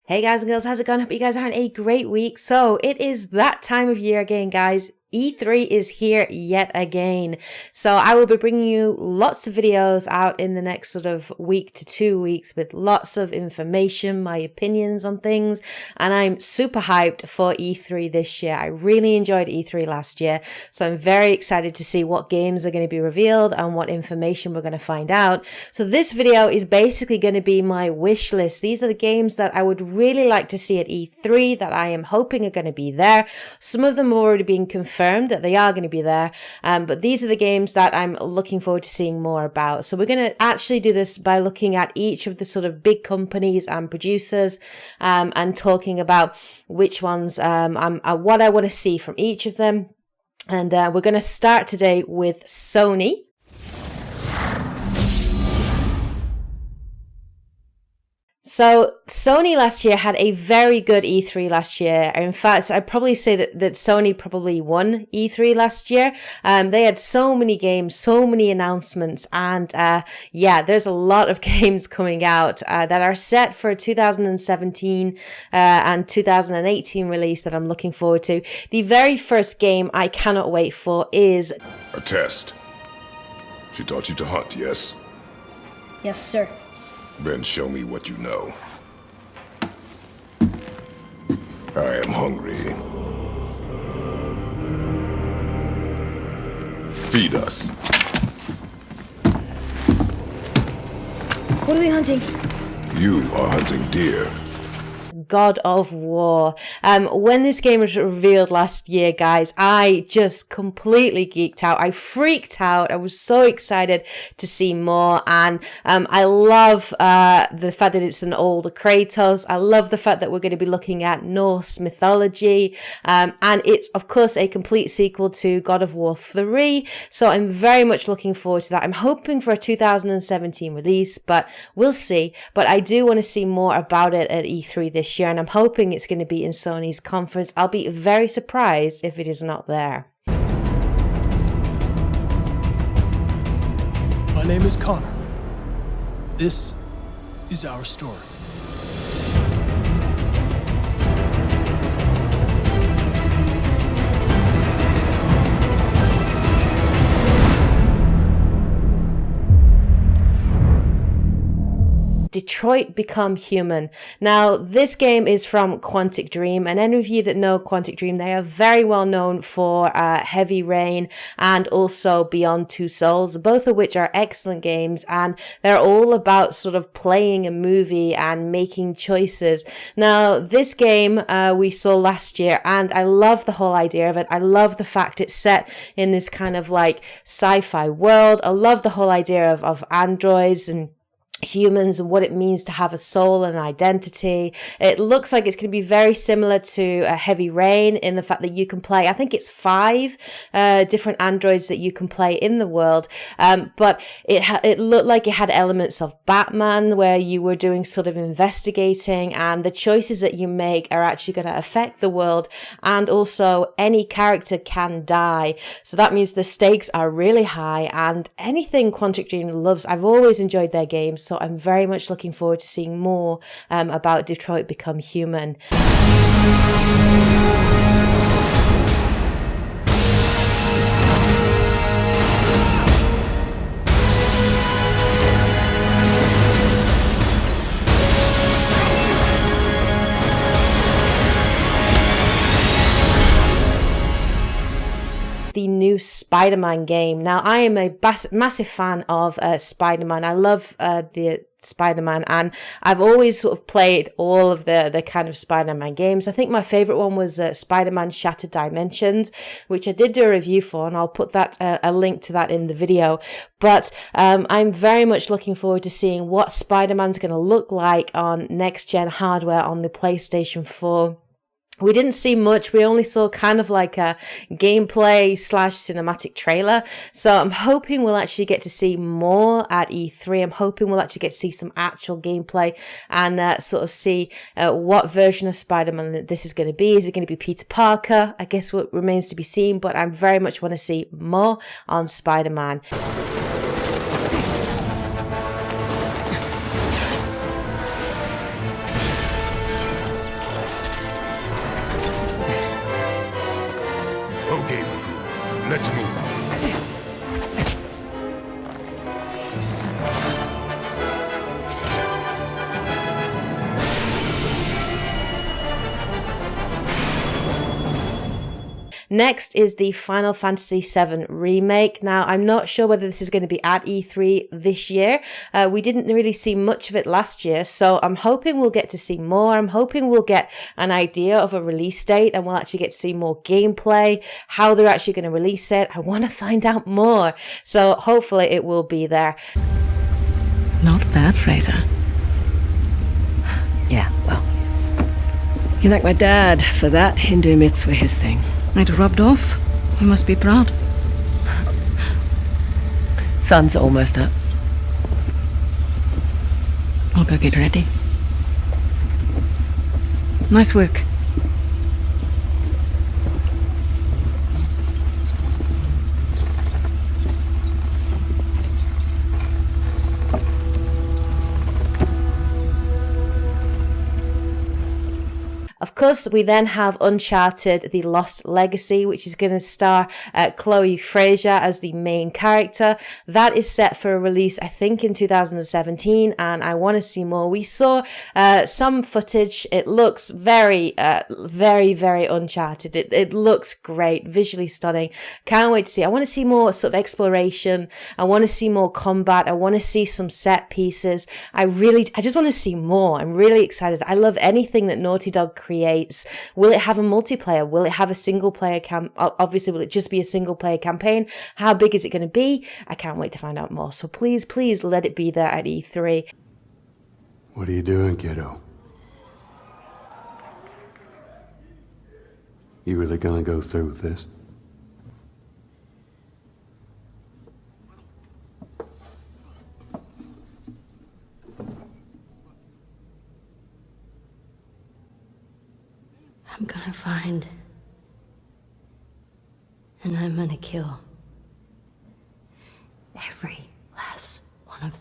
Hey guys and girls, how's it going? Hope you guys are having a great week. So it is that time of year again, guys. E3 is here yet again. So I will be bringing you lots of videos out in the next sort of week to 2 weeks with lots of information, my opinions on things. And I'm super hyped for E3 this year. I really enjoyed E3 last year. So I'm very excited to see what games are going to be revealed and what information we're going to find out. So this video is basically going to be my wish list. These are the games that I would really like to see at E3 that I am hoping are going to be there. Some of them have already been confirmed that they are going to be there, but these are the games that I'm looking forward to seeing more about. So we're going to actually do this by looking at each of the sort of big companies and producers and talking about which ones what I want to see from each of them. And we're going to start today with Sony. So Sony last year had a very good E3 last year. In fact, I'd probably say that Sony probably won E3 last year. They had so many games, so many announcements, and yeah, there's a lot of games coming out that are set for 2017 and 2018 release that I'm looking forward to. The very first game I cannot wait for is a test. She taught you to hunt, yes? Yes, sir. Then show me what you know. I am hungry. Feed us. What are we hunting? You are hunting deer. God of War. When this game was revealed last year, guys, I just completely geeked out. I freaked out. I was so excited to see more. And I love the fact that it's an older Kratos. I love the fact that we're going to be looking at Norse mythology. And it's, of course, a complete sequel to God of War 3. So I'm very much looking forward to that. I'm hoping for a 2017 release, but we'll see. But I do want to see more about it at E3 this year, and I'm hoping it's going to be in Sony's conference. I'll be very surprised if it is not there. My name is Connor. This is our story. Detroit Become Human. Now, this game is from Quantic Dream, and any of you that know Quantic Dream, they are very well known for Heavy Rain and also Beyond Two Souls, both of which are excellent games, and they're all about sort of playing a movie and making choices. Now, this game we saw last year, and I love the whole idea of it. I love the fact it's set in this kind of like sci-fi world. I love the whole idea of androids and humans and what it means to have a soul and an identity. It looks like it's going to be very similar to Heavy Rain in the fact that you can play, I think it's 5 different androids that you can play in the world, but it looked like it had elements of Batman where you were doing sort of investigating, and the choices that you make are actually going to affect the world, and also any character can die, so that means the stakes are really high. And anything Quantic Dream loves, I've always enjoyed their games. So I'm very much looking forward to seeing more about Detroit Become Human. The new Spider-Man game. Now, I am a massive fan of Spider-Man. I love the Spider-Man, and I've always sort of played all of the kind of Spider-Man games. I think my favorite one was Spider-Man Shattered Dimensions, which I did do a review for, and I'll put that a link to that in the video. But I'm very much looking forward to seeing what Spider-Man's going to look like on next-gen hardware on the PlayStation 4. We didn't see much. We only saw kind of like a gameplay / cinematic trailer. So I'm hoping we'll actually get to see more at E3. I'm hoping we'll actually get to see some actual gameplay and sort of see what version of Spider-Man this is going to be. Is it going to be Peter Parker? I guess what remains to be seen, but I very much want to see more on Spider-Man. Next is the Final Fantasy VII Remake. Now, I'm not sure whether this is going to be at E3 this year. We didn't really see much of it last year, so I'm hoping we'll get to see more. I'm hoping we'll get an idea of a release date and we'll actually get to see more gameplay, how they're actually going to release it. I want to find out more. So hopefully it will be there. Not bad, Fraser. Yeah, well, you thank my dad for that. Hindu myths were his thing. Might have rubbed off. You must be proud. Sun's almost up. I'll go get ready. Nice work. Of course, we then have Uncharted: The Lost Legacy, which is going to star Chloe Fraser as the main character. That is set for a release, I think, in 2017, and I want to see more. We saw some footage. It looks very, very Uncharted. It looks great, visually stunning. Can't wait to see. I want to see more sort of exploration. I want to see more combat. I want to see some set pieces. I just want to see more. I'm really excited. I love anything that Naughty Dog creates. Will it have a multiplayer? Will it have a single player obviously, will it just be a single player campaign? How big is it going to be? I can't wait to find out more. So please let it be there at E3. What are you doing, kiddo? You really gonna go through with this? I'm gonna find, and I'm gonna kill every last one of them.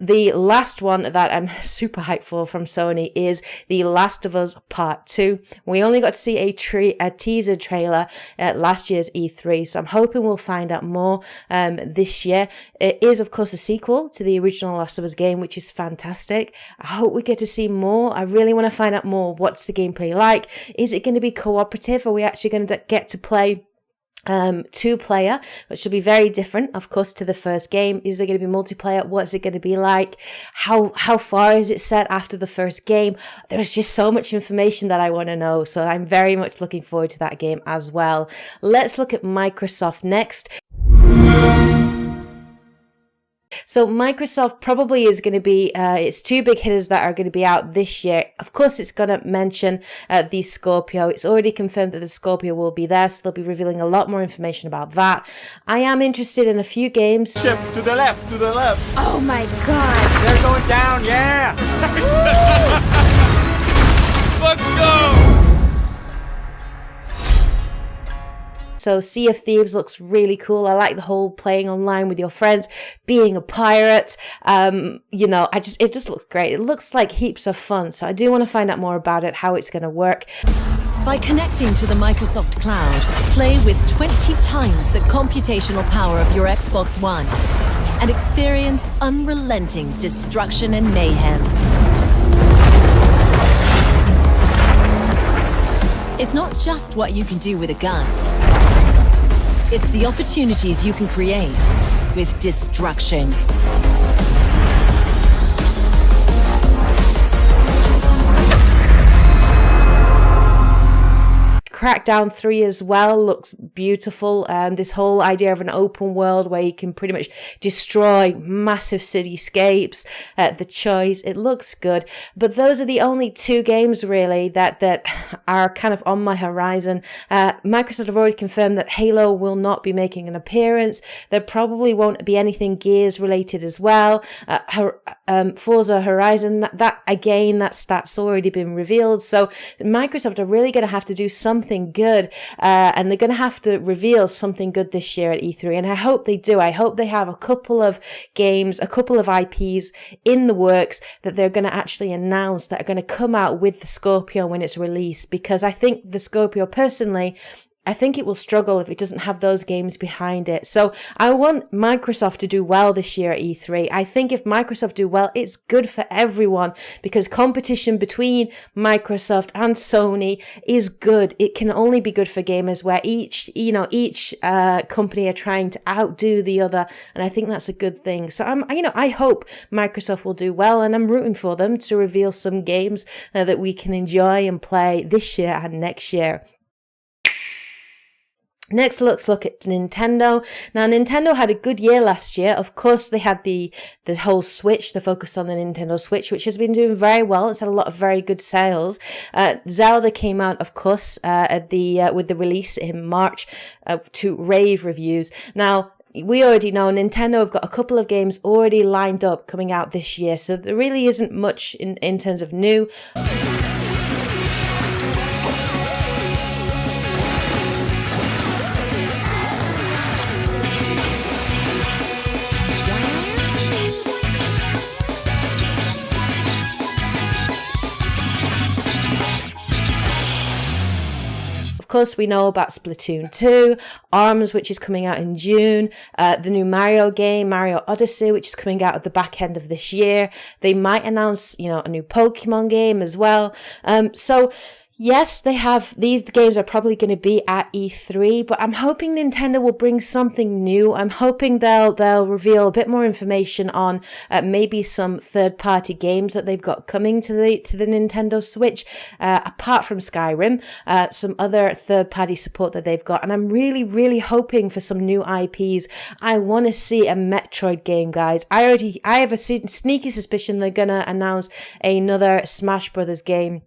The last one that I'm super hyped for from Sony is The Last of Us Part 2. We only got to see a teaser trailer at last year's E3, so I'm hoping we'll find out more this year. It is, of course, a sequel to the original Last of Us game, which is fantastic. I hope we get to see more. I really want to find out more. What's the gameplay like? Is it going to be cooperative? Are we actually going to get to play two-player, which will be very different, of course, to the first game? Is there going to be multiplayer? What's it going to be like? How far is it set after the first game? There's just so much information that I want to know, so I'm very much looking forward to that game as well. Let's look at Microsoft next. So Microsoft probably is going to be, its two big hitters that are going to be out this year. Of course, it's going to mention the Scorpio. It's already confirmed that the Scorpio will be there, so they'll be revealing a lot more information about that. I am interested in a few games. Ship to the left, to the left. Oh my god! They're going down, yeah! Let's go! So Sea of Thieves looks really cool. I like the whole playing online with your friends, being a pirate. You know, it just looks great. It looks like heaps of fun. So I do want to find out more about it, how it's going to work. By connecting to the Microsoft Cloud, play with 20 times the computational power of your Xbox One and experience unrelenting destruction and mayhem. It's not just what you can do with a gun. It's the opportunities you can create with destruction. Crackdown 3 as well looks beautiful. This whole idea of an open world where you can pretty much destroy massive cityscapes, the choice, it looks good. But those are the only two games really that are kind of on my horizon. Microsoft have already confirmed that Halo will not be making an appearance. There probably won't be anything Gears related as well. Forza Horizon, that's already been revealed. So Microsoft are really going to have to do something good, and they're going to have to reveal something good this year at E3, and I hope they do. I hope they have a couple of games, a couple of IPs in the works that they're going to actually announce that are going to come out with the Scorpio when it's released, because I think the Scorpio personally I think it will struggle if it doesn't have those games behind it. So I want Microsoft to do well this year at E3. I think if Microsoft do well, it's good for everyone because competition between Microsoft and Sony is good. It can only be good for gamers where each company are trying to outdo the other. And I think that's a good thing. So I hope Microsoft will do well, and I'm rooting for them to reveal some games that we can enjoy and play this year and next year. Next, let's look at Nintendo. Now, Nintendo had a good year last year. Of course, they had the whole Switch, the focus on the Nintendo Switch, which has been doing very well. It's had a lot of very good sales. Zelda came out, of course, with the release in March to rave reviews. Now, we already know Nintendo have got a couple of games already lined up coming out this year, so there really isn't much in terms of new. Of course, we know about Splatoon 2, ARMS, which is coming out in June, the new Mario game, Mario Odyssey, which is coming out at the back end of this year. They might announce, a new Pokemon game as well. Yes, they have, these games are probably going to be at E3, but I'm hoping Nintendo will bring something new. I'm hoping they'll reveal a bit more information on maybe some third-party games that they've got coming to the Nintendo Switch, apart from Skyrim, some other third-party support that they've got. And I'm really, really hoping for some new IPs. I want to see a Metroid game, guys. I have a sneaky suspicion they're going to announce another Smash Brothers game.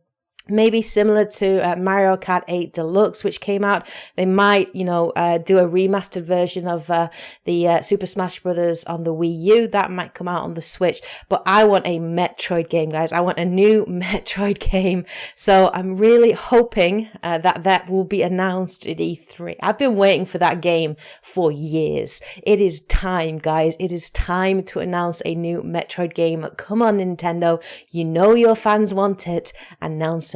Maybe similar to Mario Kart 8 Deluxe, which came out. They might, do a remastered version of the Super Smash Brothers on the Wii U. That might come out on the Switch. But I want a Metroid game, guys. I want a new Metroid game. So I'm really hoping that will be announced at E3. I've been waiting for that game for years. It is time, guys. It is time to announce a new Metroid game. Come on, Nintendo. You know your fans want it. Announce it.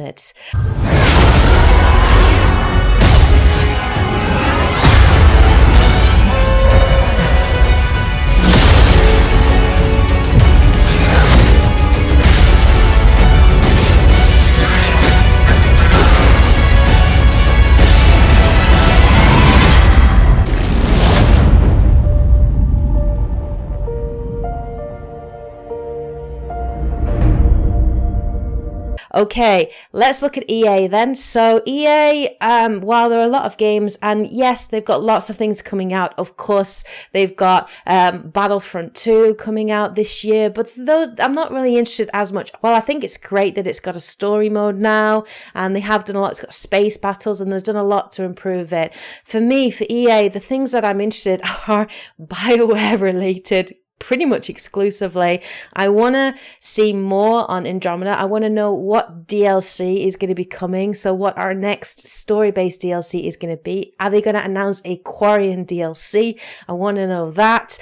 Okay, let's look at EA then. So EA, while there are a lot of games, and yes, they've got lots of things coming out. Of course, they've got Battlefront 2 coming out this year, but though I'm not really interested as much. Well, I think it's great that it's got a story mode now, and they have done a lot. It's got space battles, and they've done a lot to improve it. For me, for EA, the things that I'm interested are BioWare related. Pretty much exclusively. I want to see more on Andromeda. I want to know what DLC is going to be coming. So what our next story-based DLC is going to be. Are they going to announce a Quarian DLC? I want to know that.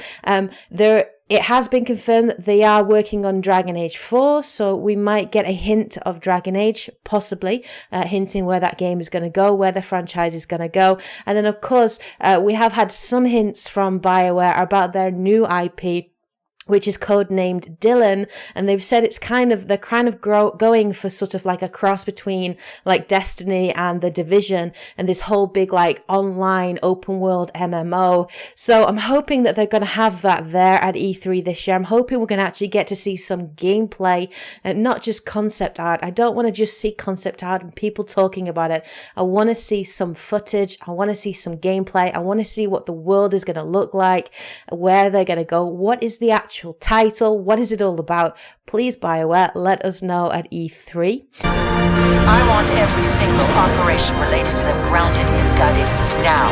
It has been confirmed that they are working on Dragon Age 4, so we might get a hint of Dragon Age, possibly, hinting where that game is going to go, where the franchise is going to go. And then, of course, we have had some hints from BioWare about their new IP, which is codenamed Dylan, and they've said they're kind of going for sort of like a cross between like Destiny and The Division, and this whole big like online open world MMO. So I'm hoping that they're going to have that there at E3 this year. I'm hoping we're going to actually get to see some gameplay and not just concept art. I don't want to just see concept art and people talking about it. I want to see some footage. I want to see some gameplay. I want to see what the world is going to look like, where they're going to go, what is the actual title, what is it all about? Please, BioWare, let us know at E3. I want every single operation related to them grounded and gutted now.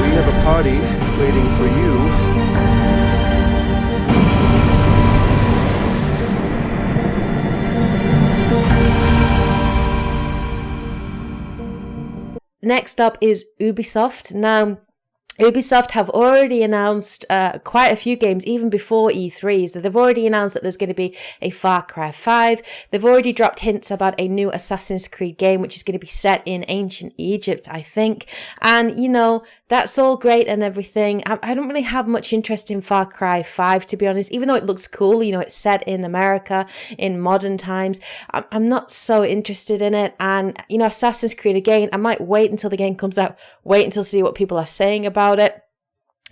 We have a party waiting for you. Next up is Ubisoft. Now, Ubisoft have already announced quite a few games even before E3. So they've already announced that there's going to be a Far Cry 5. They've already dropped hints about a new Assassin's Creed game, which is going to be set in ancient Egypt, I think. And, you know, that's all great and everything. I don't really have much interest in Far Cry 5, to be honest, even though it looks cool. You know, it's set in America in modern times. I'm not so interested in it. And, you know, Assassin's Creed, again, I might wait until the game comes out, wait until see what people are saying about it.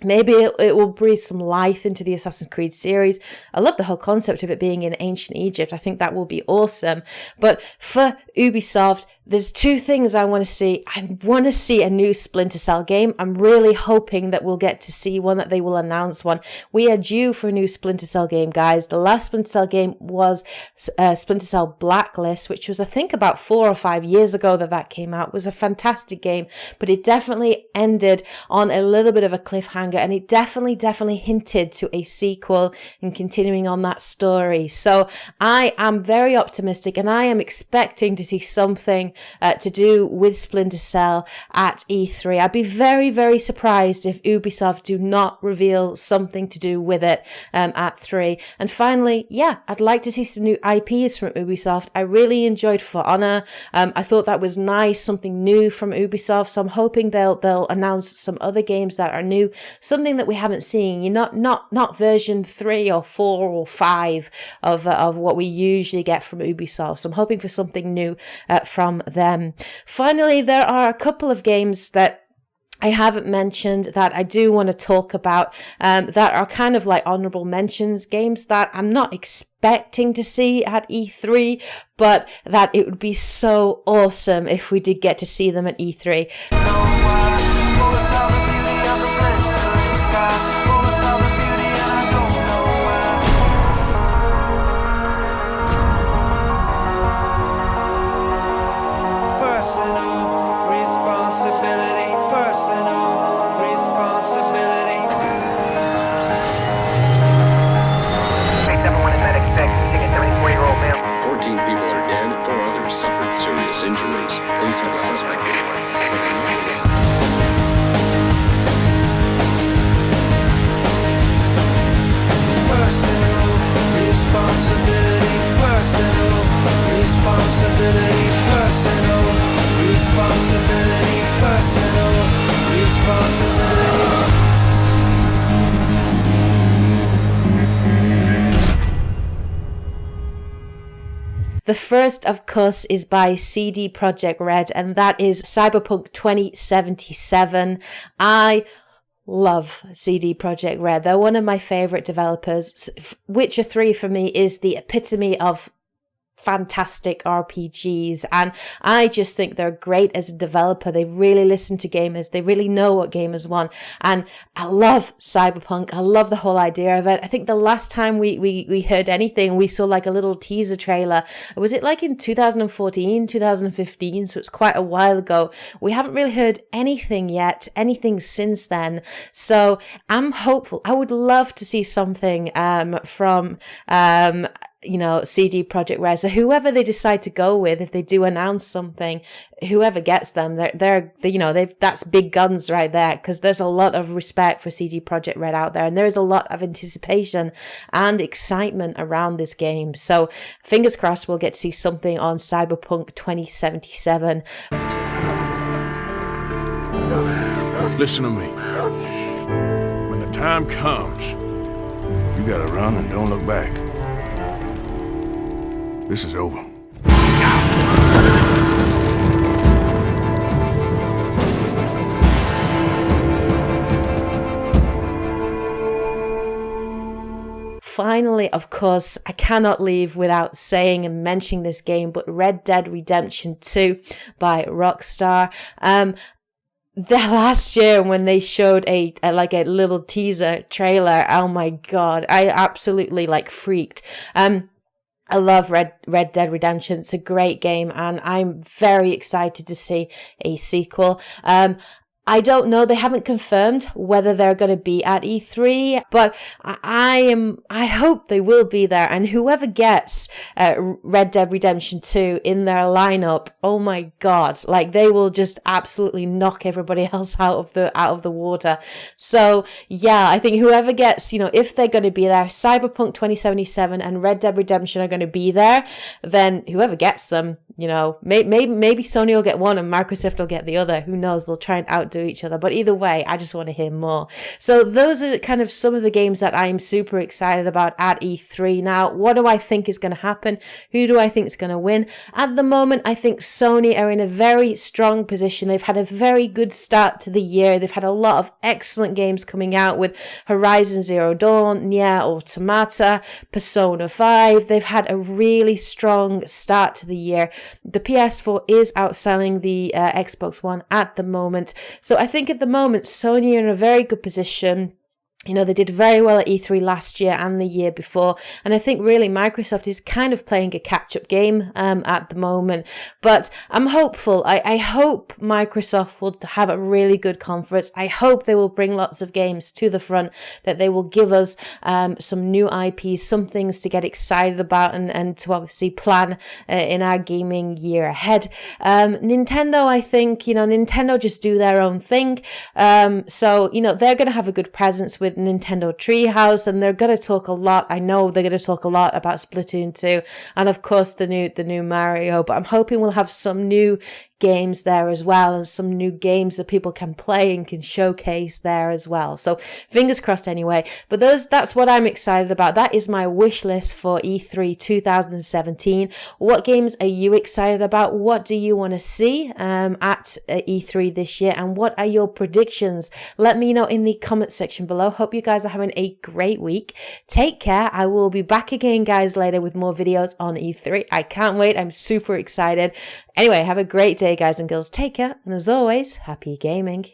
Maybe it will breathe some life into the Assassin's Creed series. I love the whole concept of it being in ancient Egypt. I think that will be awesome. But for Ubisoft, there's two things I want to see. I want to see a new Splinter Cell game. I'm really hoping that we'll get to see one, that they will announce one. We are due for a new Splinter Cell game, guys. The last Splinter Cell game was Splinter Cell Blacklist, which was, I think, about 4 or 5 years ago that came out. It was a fantastic game, but it definitely ended on a little bit of a cliffhanger, and it definitely hinted to a sequel and continuing on that story. So I am very optimistic, and I am expecting to see something to do with Splinter Cell at E3. I'd be very surprised if Ubisoft do not reveal something to do with it at 3. And finally, yeah, I'd like to see some new IPs from Ubisoft. I really enjoyed For Honor. I thought that was nice, something new from Ubisoft. So I'm hoping they'll announce some other games that are new, something that we haven't seen. You know, not version 3 or 4 or 5 of what we usually get from Ubisoft. So I'm hoping for something new from them. Finally, there are a couple of games that I haven't mentioned that I do want to talk about that are kind of like honorable mentions, games that I'm not expecting to see at E3, but that it would be so awesome if we did get to see them at E3. Serious injuries. Police have a suspect anyway. Personal responsibility. Personal responsibility. Personal responsibility. Personal responsibility. The first, of course, is by CD Projekt Red, and that is Cyberpunk 2077. I love CD Projekt Red. They're one of my favorite developers. Witcher 3 for me is the epitome of fantastic RPGs, and I just think they're great as a developer. They really listen to gamers. They really know what gamers want, and I love Cyberpunk. I love the whole idea of it. I think the last time we heard anything, we saw like a little teaser trailer. Was it like in 2014, 2015? So it's quite a while ago. We haven't really heard anything yet, anything since then. So I'm hopeful. I would love to see something from you know, CD Projekt Red. So whoever they decide to go with, if they do announce something, whoever gets them, they're you know, that's big guns right there, because there's a lot of respect for CD Projekt Red out there, and there is a lot of anticipation and excitement around this game. So fingers crossed we'll get to see something on Cyberpunk 2077. Listen to me. When the time comes, you gotta run and don't look back. This is over. Finally, of course, I cannot leave without saying and mentioning this game, but Red Dead Redemption 2 by Rockstar. The last year when they showed a little teaser trailer, oh my god, I absolutely freaked. I love Red Dead Redemption. It's a great game, and I'm very excited to see a sequel. I don't know. They haven't confirmed whether they're going to be at E3, but I hope they will be there. And whoever gets Red Dead Redemption 2 in their lineup, oh my God, like they will just absolutely knock everybody else out of the water. So yeah, I think whoever gets, if they're going to be there, Cyberpunk 2077 and Red Dead Redemption are going to be there, then whoever gets them, maybe Sony will get one and Microsoft will get the other. Who knows? They'll try and outdo each other. But either way, I just want to hear more. So those are kind of some of the games that I'm super excited about at E3. Now, what do I think is going to happen? Who do I think is going to win? At the moment, I think Sony are in a very strong position. They've had a very good start to the year. They've had a lot of excellent games coming out with Horizon Zero Dawn, Nier Automata, Persona 5. They've had a really strong start to the year. The PS4 is outselling the Xbox One at the moment. So I think at the moment, Sony are in a very good position. They did very well at E3 last year and the year before. And I think really Microsoft is kind of playing a catch-up game at the moment. But I'm hopeful. I hope Microsoft will have a really good conference. I hope they will bring lots of games to the front, that they will give us some new IPs, some things to get excited about and to obviously plan in our gaming year ahead. Nintendo, I think, Nintendo just do their own thing. So, they're going to have a good presence with Nintendo Treehouse, and they're going to talk a lot. I know they're going to talk a lot about Splatoon 2 and of course the new Mario, but I'm hoping we'll have some new games there as well, and some new games that people can play and can showcase there as well. So fingers crossed anyway. But that's what I'm excited about. That is my wish list for E3 2017. What games are you excited about? What do you want to see at E3 this year? And what are your predictions? Let me know in the comment section below. Hope you guys are having a great week. Take care. I will be back again, guys, later with more videos on E3. I can't wait. I'm super excited. Anyway, have a great day, guys and girls. Take care. And as always, happy gaming.